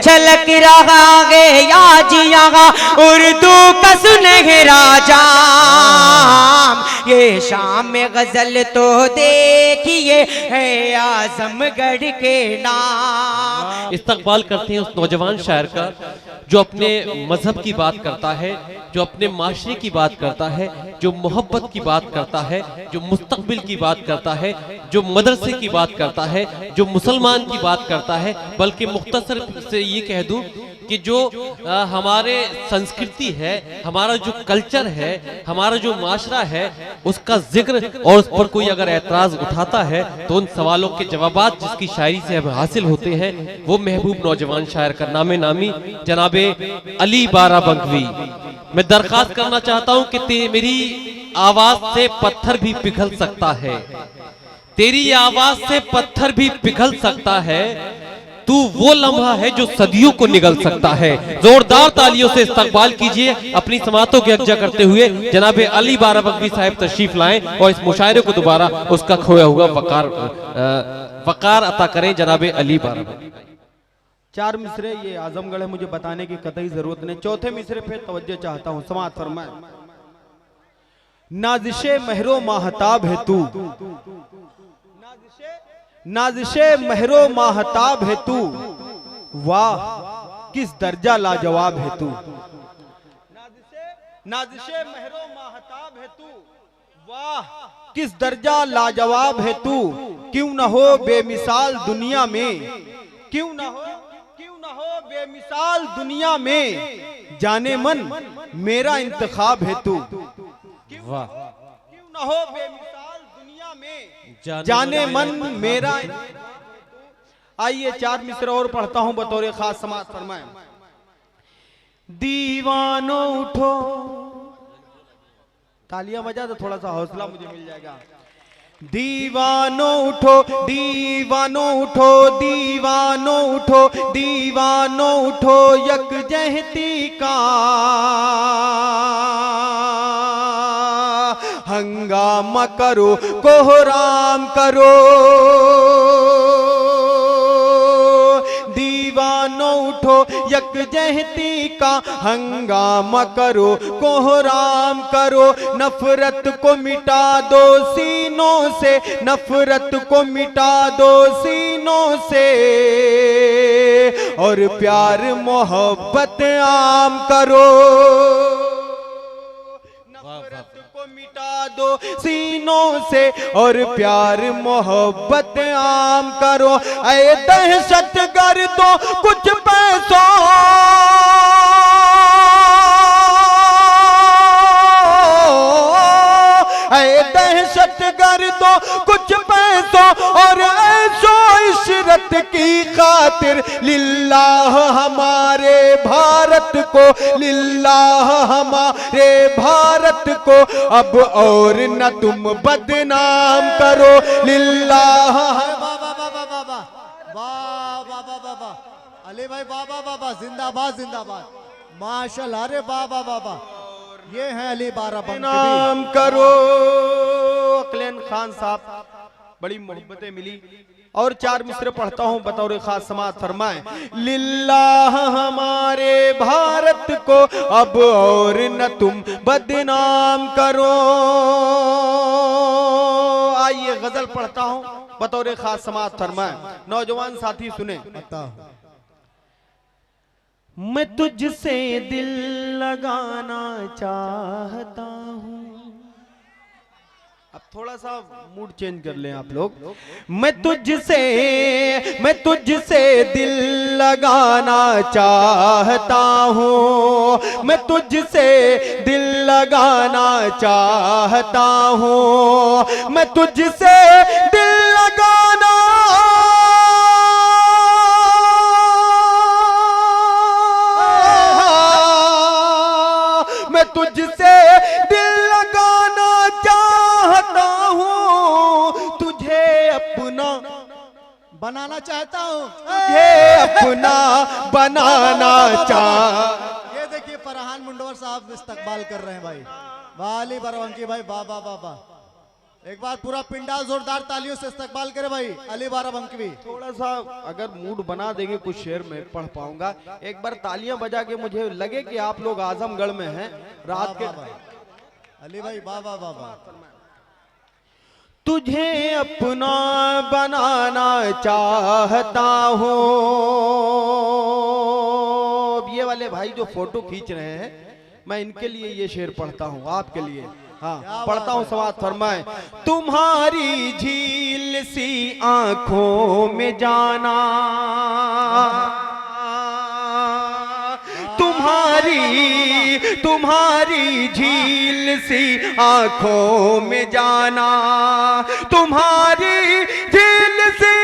छलक रहा है आज यहाँ उर्दू का सुनहरा जाम। ये शाम में गजल तो देखिए है आजमगढ़ के नाम। इस्तकबाल करते हैं उस नौजवान शायर का जो अपने मजहब की बात करता है, जो अपने माशरे की बात करता है, जो मोहब्बत की बात करता है, जो मुस्तकबिल की बात करता है, जो मदरसे की बात करता है, जो मुसलमान की बात करता है। बल्कि मुख्तसर से ये कह दूं कि जो हमारे संस्कृति है, हमारा जो कल्चर है, हमारा जो माशरा है, उसका जिक्र और उस पर कोई अगर एतराज उठाता है तो उन सवालों के जवाबात जिसकी शायरी से हमें हासिल होते हैं, वो महबूब नौजवान शायर का नामे नामी जनाबे अली बाराबंकवी। मैं दरखास्त करना चाहता हूं कि मेरी आवाज से पत्थर भी पिघल सकता है, तेरी आवाज से पत्थर भी पिघल सकता है, तू वो लम्हा है जो सदियों को निगल सकता है। जोरदार तालियों से इस्तकबाल कीजिए अपनी समातों के यकजा करते हुए जनाबे अली बाराबंकवी साहब तशरीफ लाएं और इस मुशायरे को दोबारा उसका खोया हुआ वकार अता करें। जनाबे अली बाराबंकवी। 4 मिसरे ये आजमगढ़ है, मुझे बताने की कतई जरूरत नहीं। चौथे मिसरे पे तवज्जो चाहता हूँ, समाअत फरमाए। नाज़िशे महरो माहताब है तू, नाज़िशे महरो माहताब है तू, वाह किस दर्जा लाजवाब है तू। नाज़िशे महरो माहताब है तू, वाह किस दर्जा लाजवाब है तू। क्यों न हो बेमिसाल दुनिया में, क्यों न हो बेमिसाल दुनिया में, जाने मन मेरा इंतखाब है तू। वाह। क्यों न हो बेमिसाल दुनिया में, जाने मन मेरा। आइए 4 मिसरे और पढ़ता हूं बतौर खास, समाअत फरमाएं। दीवानो उठो, तालियां बजा तो थोड़ा सा हौसला मुझे मिल जाएगा। दीवानो उठो, दीवानो उठो, दीवानो उठो, दीवानो उठो, यकजहती का हंगामा करो, कोहराम करो। दीवानो उठो, यकजहती का हंगामा करो, कोहराम करो। नफरत को मिटा दो सीनों से, नफरत को मिटा दो सीनों से, और प्यार मोहब्बत आम करो। मिटा दो सीनों से और प्यार मोहब्बत आम करो। ऐ दहशत गर्दो कुछ पैसों, ऐ दहशत गर्दो कुछ पैसों, और ऐशो इशरत की खातिर लिल्लाह हमारे भारत को, लिल्लाह हमारे भारत को अब और न तुम बदनाम करो। लिल्लाह। बाबा अली भाई, बाबा जिंदाबाद जिंदाबाद, माशाल्लाह। अरे बाबा ये है अली बाराबंकवी। नाम करो। अकलेन खान साहब, बड़ी मोहब्बतें मिली। और 4 मिसरे पढ़ता हूं बतौर खास, समाअत फरमाएं। लिल्लाह हमारे भारत को अब और न तुम बदनाम करो। आइए गजल पढ़ता हूं बतौर खास, समाअत फरमाएं। नौजवान साथी सुने। मैं तुझसे दिल लगाना चाहता हूँ। अब थोड़ा सा मूड चेंज कर लें आप लोग। मैं तुझसे दिल लगाना चाहता हूँ, मैं तुझसे दिल लगाना चाहता हूँ, मैं तुझसे दिल लगाना, मैं तुझसे दिल लगाना चाहता हूँ, तुझे अपना बनाना चाहता हूँ, तुझे अपना बनाना चाह। ये देखिए फरहान मुंडवर साहब इस्तकबाल कर रहे हैं भाई। वाली बाराबंकी भाई, बाबा एक बार पूरा पिंडाल जोरदार तालियों से इस्तकबाल करे भाई अली बाराबंकी। थोड़ा सा अगर मूड बना देंगे कुछ शेर में पढ़ पाऊंगा। एक बार तालियां बजा के मुझे लगे कि आप लोग आजमगढ़ में हैं रात के। अली भाई वाह वाह वाह वाह। तुझे अपना बनाना चाहता हूँ। ये वाले भाई जो फोटो खींच रहे हैं, मैं इनके लिए ये शेर पढ़ता हूँ, आपके लिए। हाँ पढ़ता हूँ, समाज फरमाए। तुम्हारी झील सी आंखों में जाना, तुम्हारी झील सी आंखों में जाना, तुम्हारी झील सी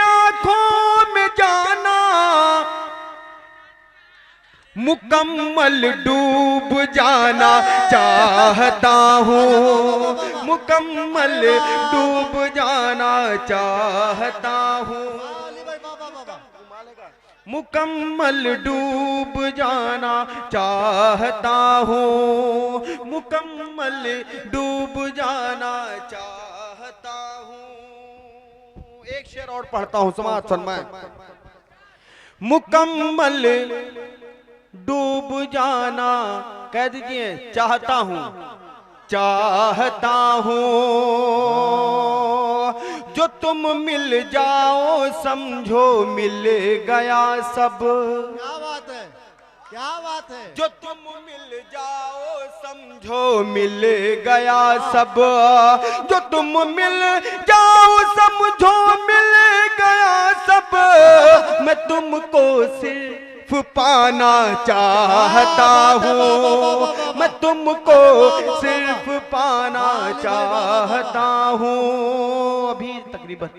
आंखों में जाना, मुकम्मल डूब जाना चाहता हूँ, मुकम्मल डूब जाना चाहता हूँ, मुकम्मल डूब जाना चाहता हूँ, मुकम्मल डूब जाना चाहता हूँ। एक शेर और पढ़ता हूँ, समाज फरमाए। मुकम्मल डूब जाना, कह दीजिए चाहता हूँ, चाहता हूँ। जो तुम मिल जाओ समझो मिल गया सब। क्या बात है, क्या बात है। जो तुम मिल जाओ समझो मिल गया सब, जो तुम मिल जाओ समझो मिल गया सब। मैं तुमको सिर्फ पाना चाहता हूँ, मैं तुमको सिर्फ पाना चाहता हूँ। अभी तकरीबन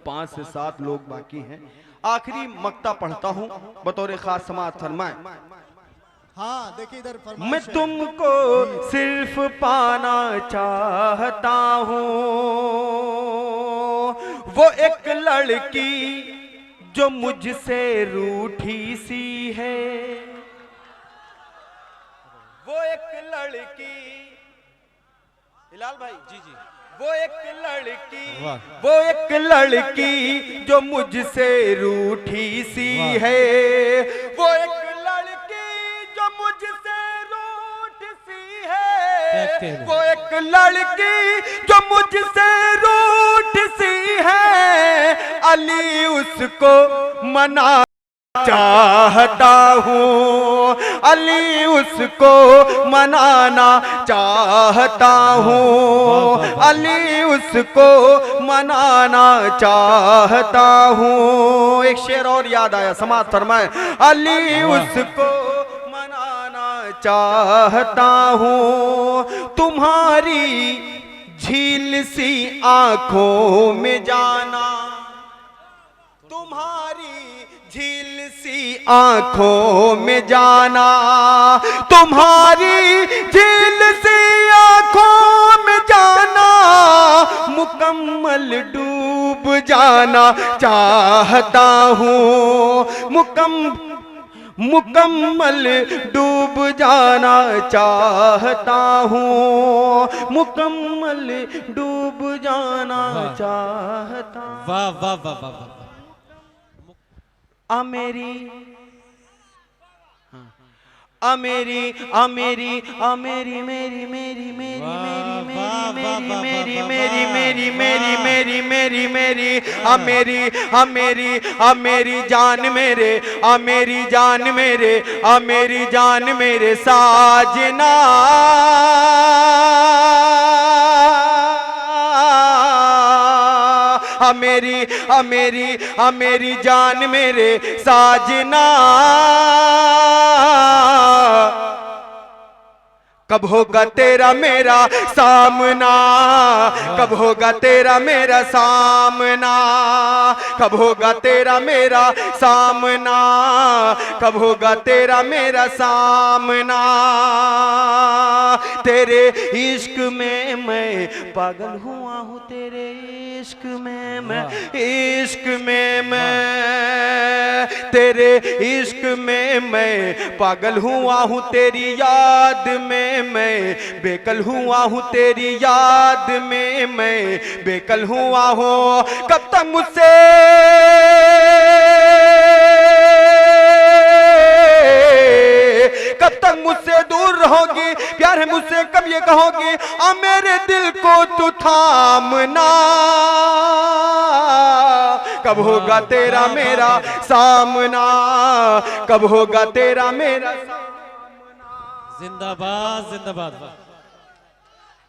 5 से 7 लोग बाकी हैं। आखिरी मक्ता पढ़ता हूँ बतौर खास, समाज फरमाए। हाँ देखिए इधर फरमाइश मैं है। तुमको सिर्फ पाना चाहता हूँ। वो एक लड़की जो मुझसे रूठी सी है, वो एक लड़की, हिलाल भाई जी जी, वो एक लड़की जो मुझसे रूठी सी है, वो एक लड़की जो मुझसे रूठी सी है, वो एक लड़की जो मुझसे रूठी सी है। अली उसको मना चाहता हूँ, अली उसको मनाना चाहता हूँ, अली उसको मनाना चाहता हूँ। एक शेर और याद आया, समाज फरमाए। अली उसको मनाना चाहता हूँ, तुम्हारी झील सी आंखों में जाना, तुम्हारी झील सी आंखों में जाना, तुम्हारी झील सी आंखों में जाना, मुकम्मल डूब जाना चाहता हूँ, मुकम्मल डूब जाना चाहता हूँ, मुकम्मल डूब जाना चाहता। वाह वाह वाह वाह वाह। अमेरी अमेरी अमेरी अमेरी मेरी मेरी मेरी मेरी मेरी मेरी मेरी मेरी मेरी मेरी मेरी अमेरी अमेरी अमेरी जान मेरे, अमेरी जान मेरे, अमेरी जान मेरे साजना। अमेरी अमेरी अमेरी जान मेरे साजना। कब होगा तेरा मेरा सामना, कब होगा तेरा मेरा सामना, कब होगा तेरा मेरा सामना, कब होगा तेरा मेरा सामना। तेरे इश्क में मैं पागल हुआ हूँ, तेरे इश्क में मैं, इश्क में मैं, तेरे इश्क में मैं पागल हुआ हूँ, तेरी याद में मैं बेकल हुआ हूँ, तेरी याद में मैं बेकल हुआ हूँ। कब तक मुझसे दूर रहोगी, प्यार है मुझसे कब ये कहोगी, आ मेरे दिल को तू थामना, कब होगा तेरा मेरा सामना, कब होगा तेरा मेरा। जिंदाबाद जिंदाबाद।